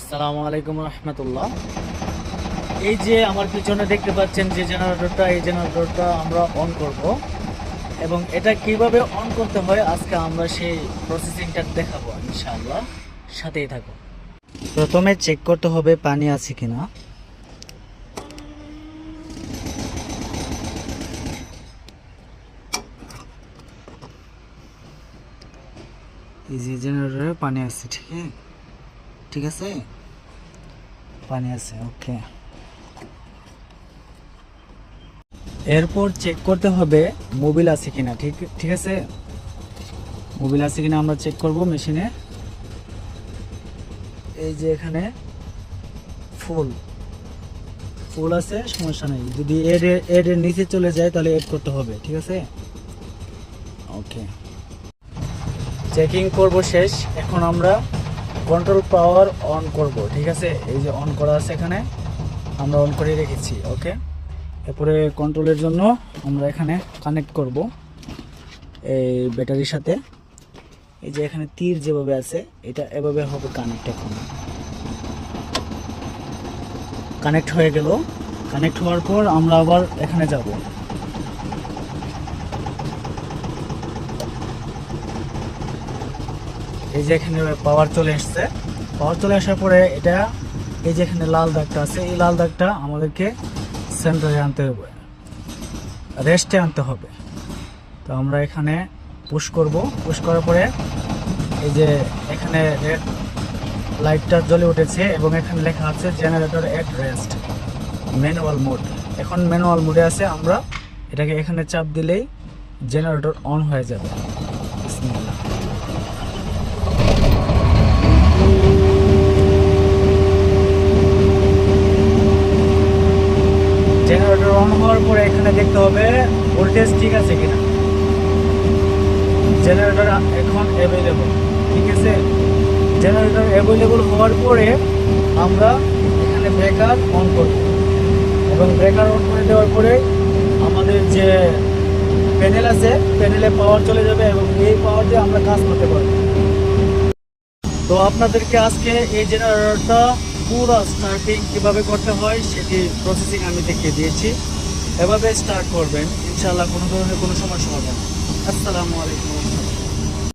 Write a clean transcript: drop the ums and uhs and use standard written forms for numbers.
আসসালামু আলাইকুম রহমতুল্লাহ। এই যে আমার পিছনে দেখতে পাচ্ছেন যে জেনারেটরটা, এই জেনারেটরটা আমরা অন করব এবং এটা কিভাবে অন করতে হয় আজকে আমরা সেই প্রসেসিংটা দেখাবো ইনশাআল্লাহ, সাথেই থাকো। প্রথমে চেক করতে হবে পানি আছে কিনা। এই যে জেনারেটরে পানি আছে, ঠিক আছে, পানি আছে, ওকে। এরপর চেক করতে হবে মোবিল আছে কিনা, ঠিক ঠিক আছে, মোবিল আছে কিনা আমরা চেক করব মেশিনে। এই যে এখানে ফুল ফুল আছে, সমস্যা নেই। যদি এর নিচে চলে যায় তাহলে এড করতে হবে, ঠিক আছে, ওকে। চেকিং করব শেষ। এখন আমরা কন্ট্রোল পাওয়ার অন করব, ঠিক আছে। এই যে অন করা আছে এখানে, আমরা অন করে রেখেছি, ওকে। এরপরে কন্ট্রোলের জন্য আমরা এখানে কানেক্ট করব এই ব্যাটারির সাথে। এই যে এখানে তীর যেভাবে আছে এটা এভাবে হবে কানেক্ট। এখন কানেক্ট হয়ে গেল। কানেক্ট হওয়ার পর আমরা আবার এখানে যাব। এই যে এখানে পাওয়ার চলে আসছে। পাওয়ার চলে আসার পরে এটা, এই যে এখানে লাল দাগটা আছে, এই লাল দাগটা আমাদেরকে সেন্টারে আনতে হবে, রেস্টে আনতে হবে। তো আমরা এখানে পুশ করব। পুশ করার পরে এই যে এখানে রেড লাইটটা জ্বলে উঠেছে এবং এখানে লেখা আছে জেনারেটর এট রেস্ট, ম্যানুয়াল মোড। এখন ম্যানুয়াল মোডে আছে। আমরা এটাকে এখানে চাপ দিলেই জেনারেটর অন হয়ে যাবে। বিসমিল্লাহ। জেনারেটর অন হওয়ার পরে এখানে দেখতে হবে ভোল্টেজ ঠিক আছে কিনা। জেনারেটর এখন অ্যাভেলেবল, ঠিক আছে। জেনারেটর অ্যাভেলেবল হওয়ার পরে আমরা এখানে ব্রেকার অন করব এবং ব্রেকার অন করে দেওয়ার পরে আমাদের যে প্যানেল আছে, প্যানেলে পাওয়ার চলে যাবে এবং এই পাওয়ার দিয়ে আমরা কাজ করতে পারবো। তো আপনাদেরকে আজকে এই জেনারেটরটা পুরো স্টার্টিং কীভাবে করতে হয় সেটি প্রসেসিং আমি দেখিয়ে দিয়েছি। এভাবে স্টার্ট করবেন, ইনশাআল্লাহ কোনো ধরনের কোনো সমস্যা হবে না। আসসালামু আলাইকুম।